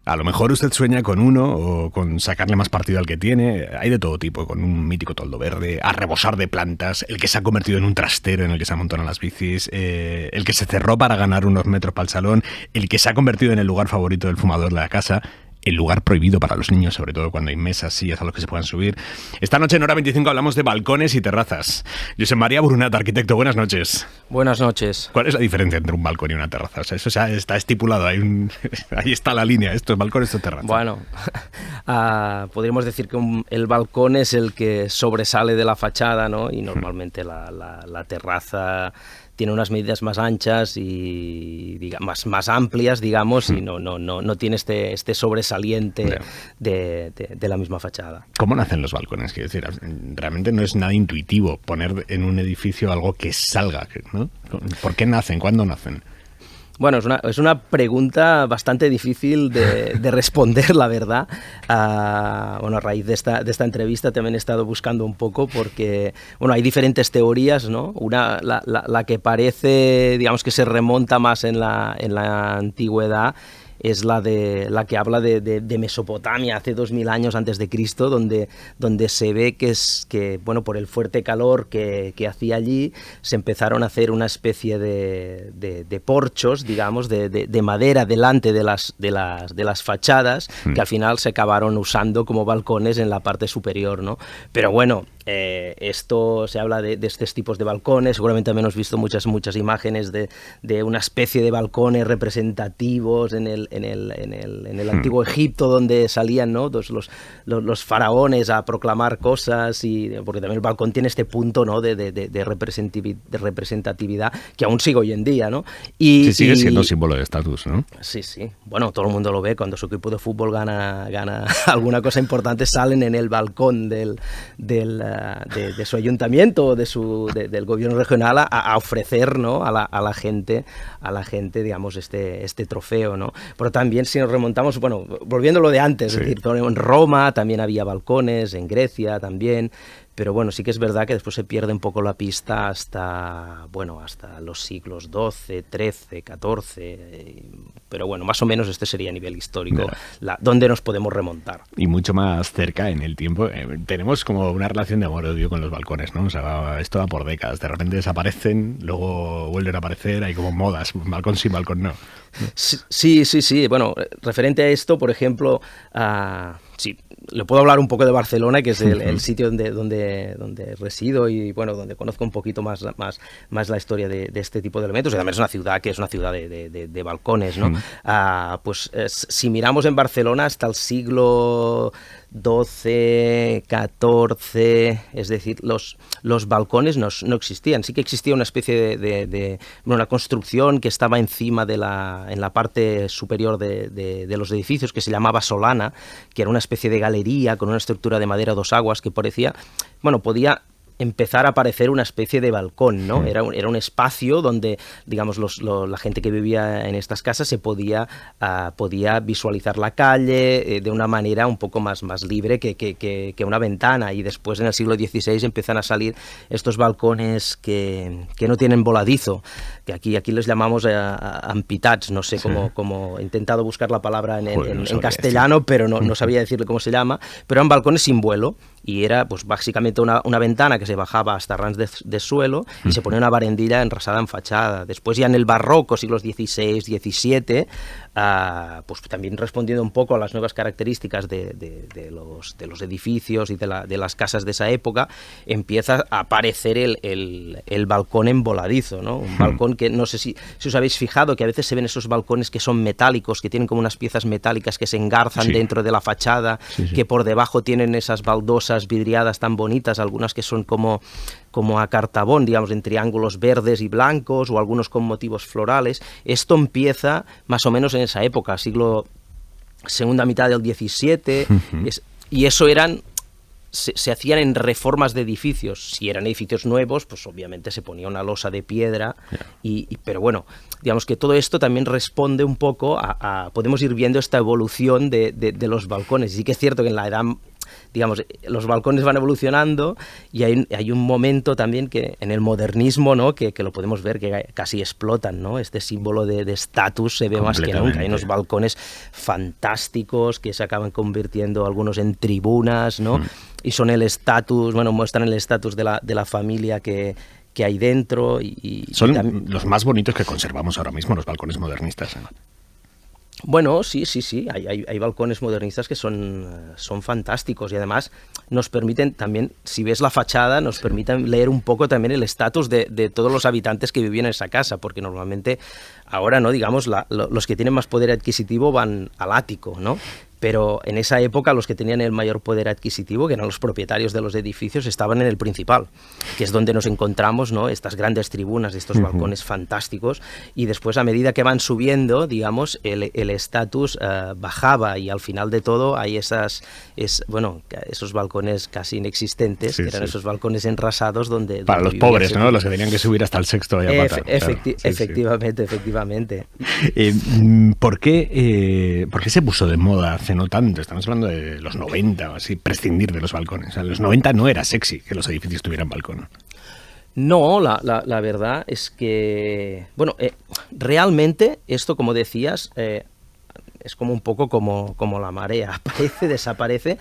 A lo mejor usted sueña con uno o con sacarle más partido al que tiene. Hay de todo tipo, con un mítico toldo verde, a rebosar de plantas, el que se ha convertido en un trastero en el que se amontonan las bicis, el que se cerró para ganar unos metros para el salón, el que se ha convertido en el lugar favorito del fumador de la casa, el lugar prohibido para los niños, sobre todo cuando hay mesas, sillas a los que se puedan subir. Esta noche en Hora 25 hablamos de balcones y terrazas. Josep María Brunat, arquitecto, buenas noches. Buenas noches. ¿Cuál es la diferencia entre un balcón y una terraza? O sea, eso está estipulado, ahí está la línea, esto es balcón, esto es terraza. Bueno, podríamos decir que el balcón es el que sobresale de la fachada, ¿no? Y normalmente la terraza tiene unas medidas más anchas y más amplias, digamos, y no tiene este sobresaliente de la misma fachada. ¿Cómo nacen los balcones? Quiero decir, realmente no es nada intuitivo poner en un edificio algo que salga, ¿no? ¿Por qué nacen? ¿Cuándo nacen? Bueno, es una pregunta bastante difícil de responder, la verdad. Bueno, a raíz de esta entrevista también he estado buscando un poco porque, bueno, hay diferentes teorías, ¿no? Una, la que parece, digamos, que se remonta más en la antigüedad, es la que habla de Mesopotamia hace 2000 años antes de Cristo, donde se ve que bueno, por el fuerte calor que hacía allí, se empezaron a hacer una especie de porchos, digamos, de madera delante de las fachadas, que al final se acabaron usando como balcones en la parte superior, ¿no? Pero bueno, esto se habla de estos tipos de balcones. Seguramente también hemos visto muchas imágenes de una especie de balcones representativos en el antiguo Egipto, donde salían, ¿no?, los faraones a proclamar cosas, y porque también el balcón tiene este punto, ¿no?, de representatividad que aún sigue hoy en día, ¿no? Sí, sigue siendo símbolo de estatus, ¿no? Sí. Bueno, todo el mundo lo ve. Cuando su equipo de fútbol gana alguna cosa importante, salen en el balcón de su ayuntamiento o del gobierno regional a ofrecer, ¿no?, a la gente, digamos, este trofeo, ¿no? Pero también, si nos remontamos, bueno, volviendo a lo de antes, sí, es decir, en Roma también había balcones, en Grecia también. Pero bueno, sí que es verdad que después se pierde un poco la pista hasta los siglos XII, XIII, XIV, pero bueno, más o menos este sería a nivel histórico donde nos podemos remontar. Y mucho más cerca en el tiempo, tenemos como una relación de amor-odio con los balcones, ¿no? O sea, esto va por décadas, de repente desaparecen, luego vuelven a aparecer, hay como modas, balcón sí, balcón no. Sí, bueno, referente a esto, por ejemplo, sí, le puedo hablar un poco de Barcelona, que es el sitio donde resido y, bueno, donde conozco un poquito más la historia de este tipo de elementos. Y también es una ciudad de balcones, ¿no? Si miramos en Barcelona hasta el siglo XII, XIV, es decir, los balcones no existían. Sí que existía una especie de una construcción que estaba encima en la parte superior de los edificios, que se llamaba solana, que era una especie de galería con una estructura de madera a dos aguas que podía empezar a aparecer una especie de balcón, ¿no? Era un espacio donde, digamos, la gente que vivía en estas casas se podía visualizar la calle de una manera un poco más libre que una ventana. Y después, en el siglo XVI, empiezan a salir estos balcones que no tienen voladizo, que aquí les llamamos ampitats, no sé cómo he intentado buscar la palabra en castellano, pero no sabía decirle cómo se llama, pero eran balcones sin vuelo. Y era, pues, básicamente una ventana que se bajaba hasta ras de suelo y se ponía una barandilla enrasada en fachada. Después, ya en el barroco, siglos XVI, XVII, pues también respondiendo un poco a las nuevas características de los edificios y de las casas de esa época, empieza a aparecer el balcón en voladizo, ¿no? Un balcón que, no sé si os habéis fijado, que a veces se ven esos balcones que son metálicos, que tienen como unas piezas metálicas que se engarzan dentro de la fachada, que por debajo tienen esas baldosas vidriadas tan bonitas, algunas que son como a cartabón, digamos, en triángulos verdes y blancos, o algunos con motivos florales. Esto empieza más o menos en esa época, segunda mitad del XVII, y eso se hacían en reformas de edificios. Si eran edificios nuevos, pues obviamente se ponía una losa de piedra, pero bueno, digamos que todo esto también responde un poco podemos ir viendo esta evolución de los balcones. Y sí que es cierto que en la edad digamos, los balcones van evolucionando y hay un momento también que en el modernismo, ¿no? que lo podemos ver que casi explotan, ¿no? Este símbolo de estatus se ve más que nunca. Hay unos balcones fantásticos que se acaban convirtiendo algunos en tribunas, ¿no? Y son el estatus, bueno, muestran el estatus de la familia que hay dentro. Son los más bonitos que conservamos ahora mismo, los balcones modernistas, ¿no? Bueno, sí, hay balcones modernistas que son fantásticos y además nos permiten también, si ves la fachada, nos permiten leer un poco también el estatus de todos los habitantes que vivían en esa casa, porque normalmente ahora, ¿no? Digamos, los que tienen más poder adquisitivo van al ático, ¿no? Pero en esa época los que tenían el mayor poder adquisitivo, que eran los propietarios de los edificios, estaban en el principal, que es donde nos encontramos, ¿no? Estas grandes tribunas, estos balcones fantásticos, y después a medida que van subiendo, digamos, el estatus bajaba y al final de todo hay esos balcones casi inexistentes, que eran esos balcones enrasados donde... Para los pobres, ¿no? Los que tenían que subir hasta el sexto. Efectivamente. ¿Por qué se puso de moda hace no tanto? Estamos hablando de los 90 o así, prescindir de los balcones. O sea, en los 90 no era sexy que los edificios tuvieran balcón. No, la verdad es que, bueno, realmente esto, como decías, es como un poco como la marea, aparece, desaparece,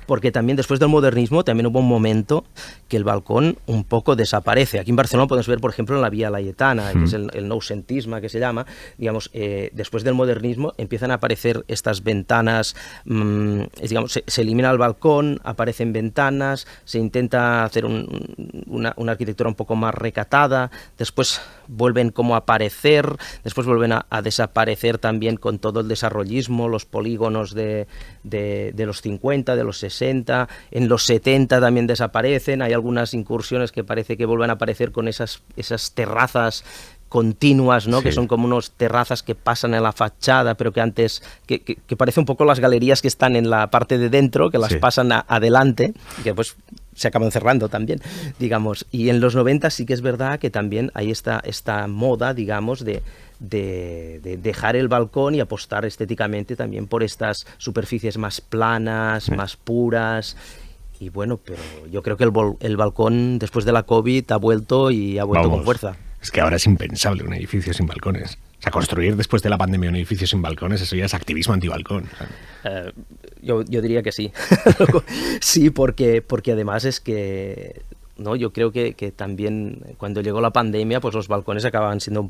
porque también después del modernismo también hubo un momento que el balcón un poco desaparece. Aquí en Barcelona podemos ver, por ejemplo, en la Vía Laietana, que es el noucentisme que se llama, digamos, después del modernismo empiezan a aparecer estas ventanas, digamos, se elimina el balcón, aparecen ventanas, se intenta hacer una arquitectura un poco más recatada, después vuelven como a aparecer, después vuelven a desaparecer también con todo el desarrollismo, los polígonos de los 50, de los 60, en los 70 también desaparecen, hay algunas incursiones que parece que vuelven a aparecer con esas terrazas continuas, ¿no? Sí. Que son como unos terrazas que pasan en la fachada, pero que antes, que parece un poco las galerías que están en la parte de dentro, que las pasan adelante, que pues se acaban cerrando también, digamos. Y en los 90 sí que es verdad que también hay esta moda, digamos, de dejar el balcón y apostar estéticamente también por estas superficies más planas, más puras. Y bueno, pero yo creo que el balcón después de la COVID ha vuelto con fuerza. Es que ahora es impensable un edificio sin balcones. O sea, construir después de la pandemia un edificio sin balcones, eso ya es activismo antibalcón. Yo diría que sí. Sí, porque además es que... ¿no? Yo creo que también cuando llegó la pandemia, pues los balcones acababan siendo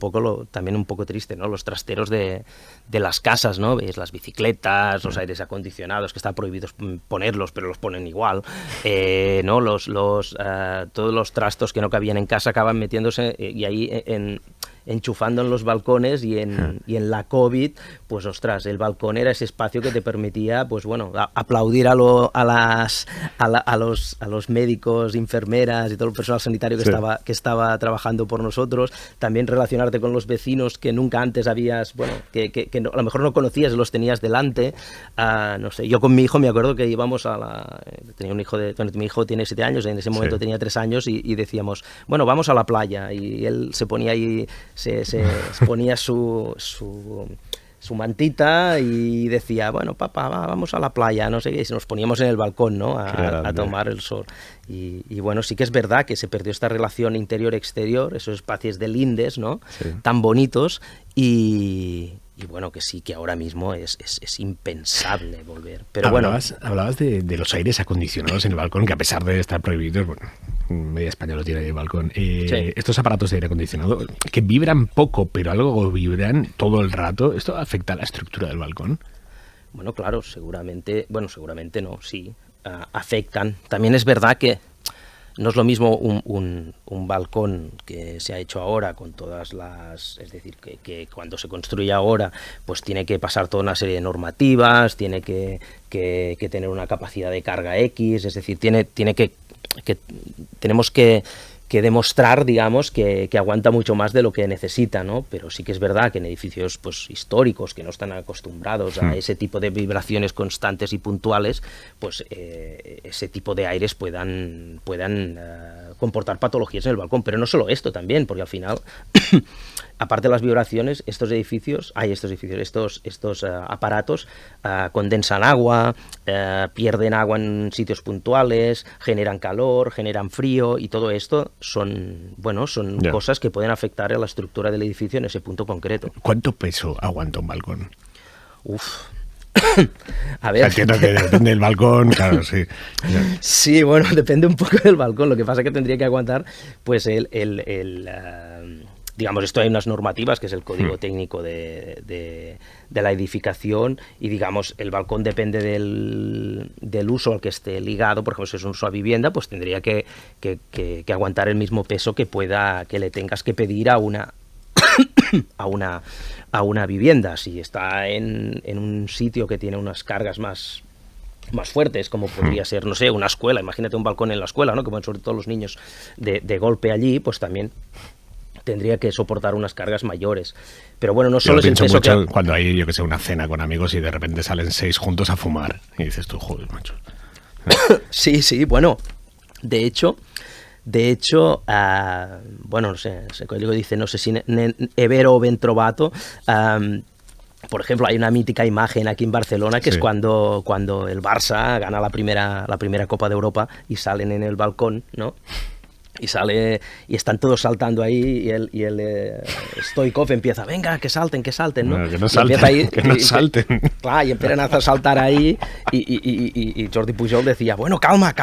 también un poco triste, ¿no? Los trasteros de las casas, ¿no? Ves las bicicletas, los aires acondicionados, que está prohibido ponerlos, pero los ponen igual, ¿no? Todos los trastos que no cabían en casa acaban metiéndose y ahí enchufando en los balcones y en la COVID, pues ostras, el balcón era ese espacio que te permitía, pues bueno, aplaudir a los médicos, enfermeras y todo el personal sanitario que estaba trabajando por nosotros, también relacionarte con los vecinos que nunca antes habías, bueno, que no, a lo mejor no conocías, los tenías delante, no sé, yo con mi hijo me acuerdo que íbamos tenía un hijo mi hijo tiene 7 años, en ese momento tenía 3 años y decíamos, bueno, vamos a la playa, y él se ponía ahí, se ponía su mantita y decía, bueno, papá, vamos a la playa, no sé qué, y nos poníamos en el balcón, ¿no? A tomar el sol. Y bueno, sí que es verdad que se perdió esta relación interior-exterior, esos espacios de lindes, ¿no? Sí. Tan bonitos, y bueno, que sí, que ahora mismo es impensable volver. Pero hablabas de los aires acondicionados en el balcón, que a pesar de estar prohibidos, bueno, media España lo tiene en el balcón. Estos aparatos de aire acondicionado que vibran poco, pero algo vibran todo el rato, ¿esto afecta a la estructura del balcón? Bueno, claro, seguramente no, sí, afectan. También es verdad que no es lo mismo un balcón que se ha hecho ahora con todas las... Es decir, que cuando se construye ahora, pues tiene que pasar toda una serie de normativas, tiene que tener una capacidad de carga X, es decir, tenemos que demostrar, digamos, que aguanta mucho más de lo que necesita, ¿no? Pero sí que es verdad que en edificios pues históricos que no están acostumbrados a ese tipo de vibraciones constantes y puntuales, pues ese tipo de aires puedan comportar patologías en el balcón. Pero no solo esto también, porque al final aparte de las vibraciones, estos aparatos condensan agua, pierden agua en sitios puntuales, generan calor, generan frío, y todo esto son cosas que pueden afectar a la estructura del edificio en ese punto concreto. ¿Cuánto peso aguanta un balcón? Uf. A ver. Entiendo que depende del balcón, claro, sí. Sí, bueno, depende un poco del balcón. Lo que pasa es que tendría que aguantar, pues, digamos, esto hay unas normativas, que es el código técnico de la edificación, y, digamos, el balcón depende del uso al que esté ligado. Por ejemplo, si es un uso a vivienda, pues tendría que aguantar el mismo peso que le tengas que pedir a una vivienda. Si está en un sitio que tiene unas cargas más fuertes, como podría ser, no sé, una escuela. Imagínate un balcón en la escuela, ¿no? Que van sobre todo los niños de golpe allí, pues también tendría que soportar unas cargas mayores. Pero bueno, no solo es el peso mucho cuando hay, yo que sé, una cena con amigos y de repente salen 6 juntos a fumar y dices tú, joder, macho. Sí, bueno, de hecho, bueno, no sé, el código dice, no sé si Evero o Ventrovato, por ejemplo, hay una mítica imagen aquí en Barcelona, que es cuando el Barça gana la primera Copa de Europa y salen en el balcón, ¿no? Y están todos saltando ahí, y el Stoichkov empieza, venga, que salten, ¿no? No, que no salten, que no salten. Claro, y empiezan a saltar ahí, y Jordi Pujol decía, bueno, calma.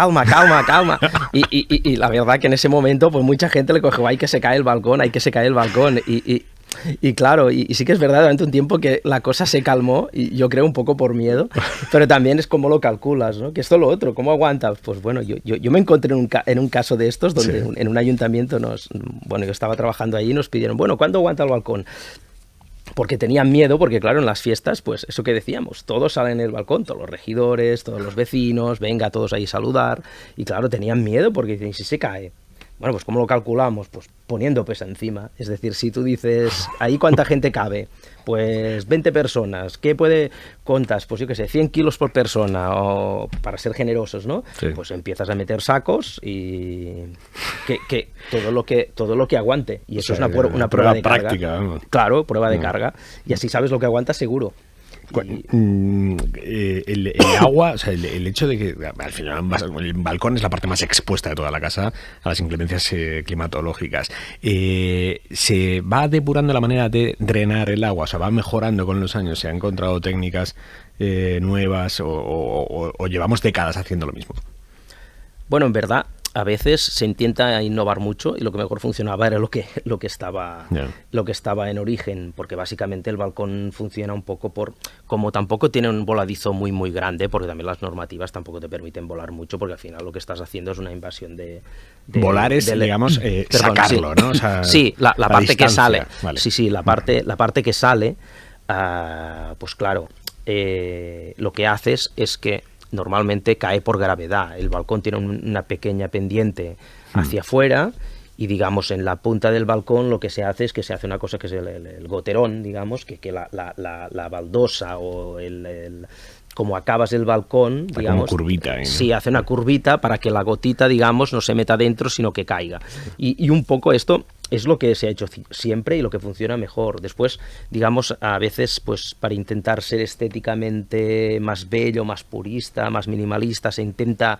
Y la verdad que en ese momento, pues mucha gente le cogió, hay que se cae el balcón. Y claro, y sí que es verdad, durante un tiempo que la cosa se calmó, y yo creo un poco por miedo, pero también es como lo calculas, ¿no? Que esto lo otro, ¿cómo aguantas? Pues bueno, yo me encontré en un caso de estos, donde en un ayuntamiento yo estaba trabajando allí y nos pidieron, bueno, ¿cuánto aguanta el balcón? Porque tenían miedo, porque claro, en las fiestas, pues eso que decíamos, todos salen en el balcón, todos los regidores, todos los vecinos, venga, todos ahí a saludar, y claro, tenían miedo porque dicen, si se cae. Bueno, pues ¿cómo lo calculamos? Pues poniendo peso encima. Es decir, si tú dices, ¿ahí cuánta gente cabe? Pues 20 personas. ¿Qué contas? Pues yo qué sé, 100 kilos por persona, o para ser generosos, ¿no? Sí. Pues empiezas a meter sacos y que todo lo que aguante. Y eso es una prueba de práctica, carga. Vamos. Claro, prueba de carga. Y así sabes lo que aguanta seguro. El agua, o sea, el hecho de que al final el balcón es la parte más expuesta de toda la casa a las inclemencias climatológicas, se va depurando la manera de drenar el agua, o sea, va mejorando con los años, se han encontrado técnicas nuevas, o llevamos décadas haciendo lo mismo. Bueno, en verdad, a veces se intenta innovar mucho, y lo que mejor funcionaba era lo que estaba en origen, porque básicamente el balcón funciona un poco como tampoco tiene un voladizo muy muy grande, porque también las normativas tampoco te permiten volar mucho, porque al final lo que estás haciendo es una invasión de volar es, digamos, sacarlo, ¿no? O sea, sí, la parte distancia, que sale. Vale. Sí, la parte que sale, pues claro, lo que haces es que normalmente cae por gravedad. El balcón tiene una pequeña pendiente hacia afuera, y digamos en la punta del balcón lo que se hace es que se hace una cosa que es el goterón, digamos, que la baldosa o como acabas el balcón, digamos, como curvita, ¿no? Sí, hace una curvita para que la gotita, digamos, no se meta dentro, sino que caiga. Y un poco esto es lo que se ha hecho siempre y lo que funciona mejor. Después, digamos, a veces, pues para intentar ser estéticamente más bello, más purista, más minimalista, se intenta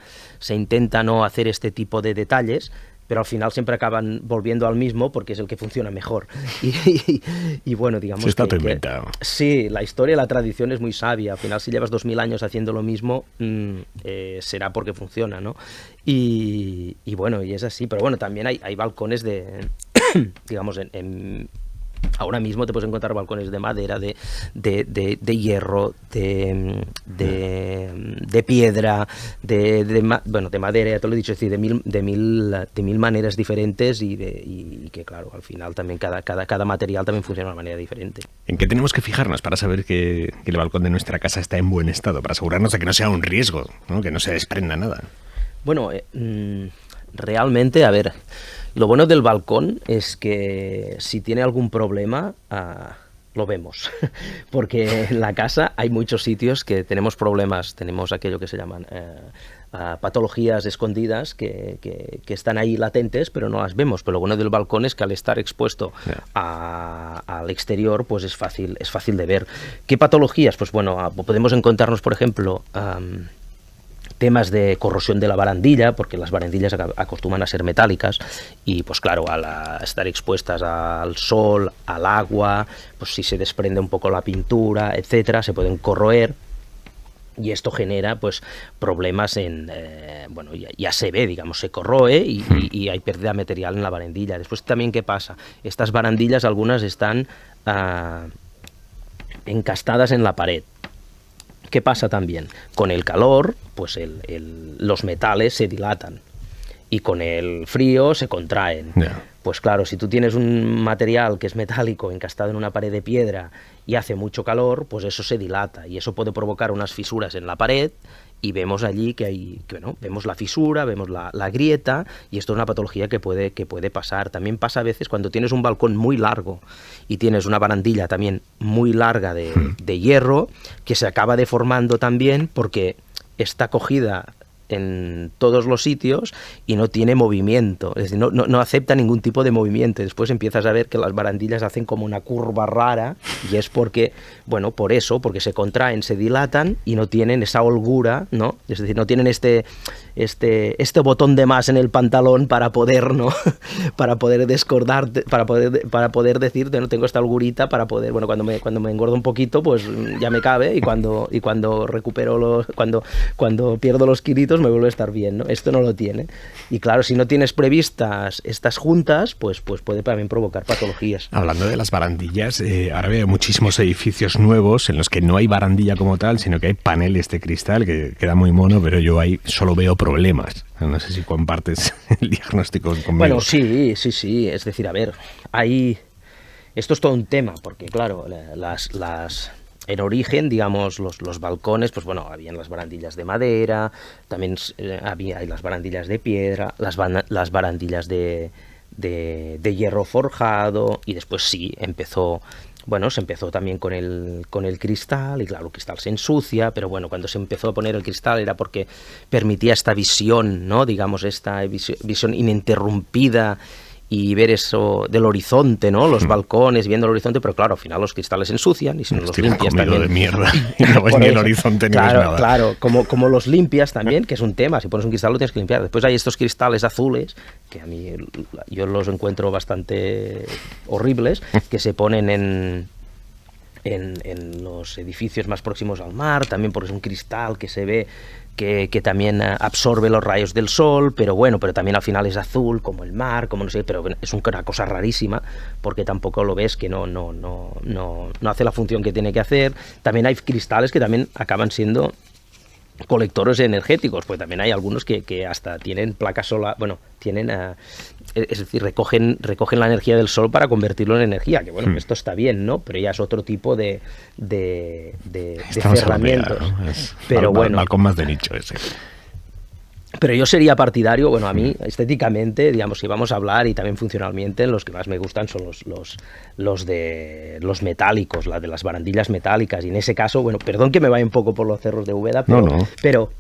no hacer este tipo de detalles, pero al final siempre acaban volviendo al mismo, porque es el que funciona mejor. Y bueno, digamos, está todo inventado. Sí, la historia y la tradición es muy sabia. Al final, si llevas 2000 años haciendo lo mismo, será porque funciona, ¿no? Y bueno, y es así. Pero bueno, también hay balcones digamos, ahora mismo te puedes encontrar balcones de madera, de hierro, de piedra, de madera, ya te lo he dicho, es decir, de mil maneras diferentes, y que claro, al final también cada material también funciona de una manera diferente. ¿En qué tenemos que fijarnos para saber que el balcón de nuestra casa está en buen estado? Para asegurarnos de que no sea un riesgo, ¿no? Que no se desprenda nada. Bueno, realmente, a ver, lo bueno del balcón es que si tiene algún problema, lo vemos, porque en la casa hay muchos sitios que tenemos problemas, tenemos aquello que se llaman patologías escondidas que están ahí latentes, pero no las vemos. Pero lo bueno del balcón es que al estar expuesto al exterior, pues es fácil de ver. ¿Qué patologías? Pues bueno, podemos encontrarnos, por ejemplo, temas de corrosión de la barandilla, porque las barandillas acostumbran a ser metálicas y pues claro, al estar expuestas al sol, al agua, pues si se desprende un poco la pintura, etcétera, se pueden corroer. Y esto genera pues problemas bueno, ya se ve, digamos, se corroe y hay pérdida de material en la barandilla. Después también, ¿qué pasa? Estas barandillas, algunas están encastadas en la pared. ¿Qué pasa también? Con el calor, pues los metales se dilatan y con el frío se contraen. Yeah. Pues claro, si tú tienes un material que es metálico encastado en una pared de piedra y hace mucho calor, pues eso se dilata y eso puede provocar unas fisuras en la pared y vemos allí bueno, vemos la fisura, vemos la grieta y esto es una patología que puede pasar. También pasa a veces cuando tienes un balcón muy largo y tienes una barandilla también muy larga de hierro que se acaba deformando también porque está cogida en todos los sitios y no tiene movimiento, es decir, no acepta ningún tipo de movimiento. Después empiezas a ver que las barandillas hacen como una curva rara y es porque, bueno, por eso, porque se contraen, se dilatan y no tienen esa holgura, ¿no? Es decir, no tienen este botón de más en el pantalón para poder, ¿no? para poder descordar, para poder decirte, no tengo esta holgurita para poder, bueno, cuando me engordo un poquito, pues ya me cabe y cuando recupero cuando pierdo los kilitos me vuelve a estar bien, ¿no? Esto no lo tiene. Y claro, si no tienes previstas estas juntas, pues puede también provocar patologías. Hablando de las barandillas, ahora veo muchísimos edificios nuevos en los que no hay barandilla como tal, sino que hay paneles de cristal, que queda muy mono, pero yo ahí solo veo problemas. No sé si compartes el diagnóstico conmigo. Bueno, sí. Es decir, a ver, esto es todo un tema, porque claro, en origen, digamos, los balcones, pues bueno, habían las barandillas de madera, también hay las barandillas de piedra, las barandillas de hierro forjado, y después sí, se empezó también con el cristal, y claro, el cristal se ensucia, pero bueno, cuando se empezó a poner el cristal era porque permitía esta visión, ¿no? Digamos, esta visión ininterrumpida y ver eso del horizonte, ¿no? Los balcones, viendo el horizonte, pero claro, al final los cristales se ensucian y si no los limpias también... de mierda y no ves ni el horizonte ni ves nada. Claro, como los limpias también, que es un tema, si pones un cristal lo tienes que limpiar. Después hay estos cristales azules, que a mí yo los encuentro bastante horribles, que se ponen en los edificios más próximos al mar, también porque es un cristal que se ve que también absorbe los rayos del sol, pero también al final es azul, como el mar, como no sé, pero es una cosa rarísima, porque tampoco lo ves que no hace la función que tiene que hacer. También hay cristales que también acaban siendo colectores energéticos, pues también hay algunos que hasta tienen placas solar, es decir, recogen la energía del sol para convertirlo en energía, que esto está bien, ¿no? Pero ya es otro tipo de cerramientos. ¿No? Pero balcón más de nicho ese. Pero yo sería partidario, a mí estéticamente, digamos, si vamos a hablar y también funcionalmente, los que más me gustan son los metálicos, de las barandillas metálicas, y en ese caso, perdón que me vaya un poco por los cerros de Úbeda, pero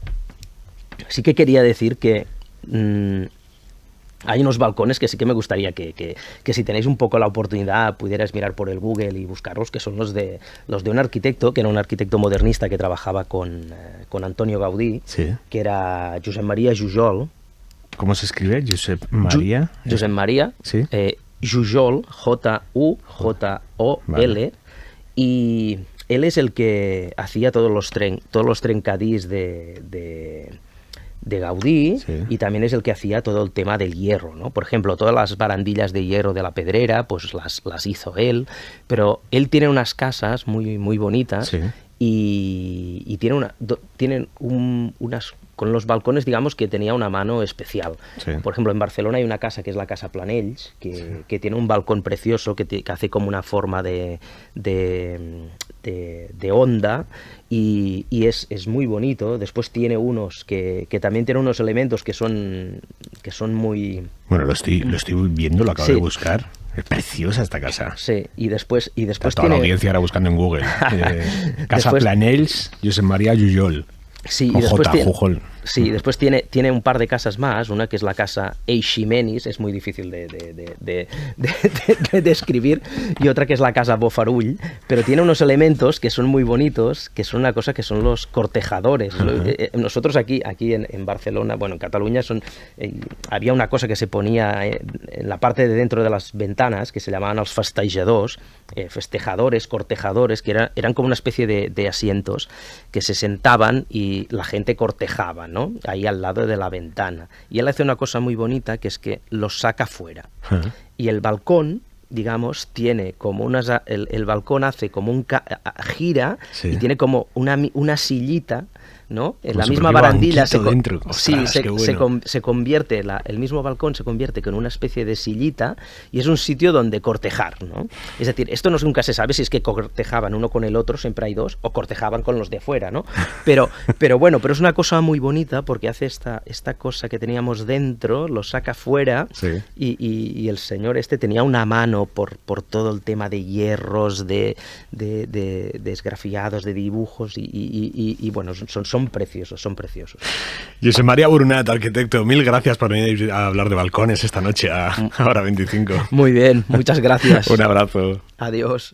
sí que quería decir que hay unos balcones que sí que me gustaría que si tenéis un poco la oportunidad pudierais mirar por el Google y buscarlos, que son los de un arquitecto, que era un arquitecto modernista que trabajaba con Antonio Gaudí, sí, que era Josep Maria Jujol. ¿Cómo se escribe? Josep Maria. Josep Maria, ¿sí? Jujol, Jujol, vale. Y él es el que hacía todos los trencadís de Gaudí, sí, y también es el que hacía todo el tema del hierro, ¿no? Por ejemplo, todas las barandillas de hierro de la Pedrera, pues las hizo él, pero él tiene unas casas muy, muy bonitas, sí, y tienen unas con los balcones, digamos, que tenía una mano especial. Sí. Por ejemplo, en Barcelona hay una casa que es la Casa Planells, que tiene un balcón precioso que hace como una forma de onda, y es muy bonito. Después tiene unos que también tienen unos elementos que son muy... Bueno, lo estoy viendo, lo acabo de buscar. Es preciosa esta casa. Sí, y después toda la audiencia ahora buscando en Google. Casa Planells, Josep María Jujol. Sí, y después tiene un par de casas más, una que es la casa Eiximenis, es muy difícil de describir, y otra que es la casa Bofarull, pero tiene unos elementos que son muy bonitos, que son una cosa que son los cortejadores. Nosotros aquí en Barcelona, bueno, en Cataluña, había una cosa que se ponía en la parte de dentro de las ventanas, que se llamaban los festejadors, festejadores, cortejadores, que eran como una especie de asientos que se sentaban y la gente cortejaba, ¿no? Ahí al lado de la ventana. Y él hace una cosa muy bonita, que es que los saca fuera. Y el balcón, digamos, tiene como el balcón hace como gira, sí, y tiene como una sillita, ¿no? En la misma barandilla se convierte, el mismo balcón se convierte en una especie de sillita y es un sitio donde cortejar, ¿no? Es decir, esto nunca se sabe si es que cortejaban uno con el otro, siempre hay dos, o cortejaban con los de fuera, ¿no? Pero es una cosa muy bonita porque hace esta cosa que teníamos dentro, lo saca fuera, sí, y el señor tenía una mano por todo el tema de hierros, de esgrafiados, de dibujos y bueno, son preciosos. Josep María Brunat, arquitecto, mil gracias por venir a hablar de balcones esta noche a Hora 25. Muy bien, muchas gracias. Un abrazo. Adiós.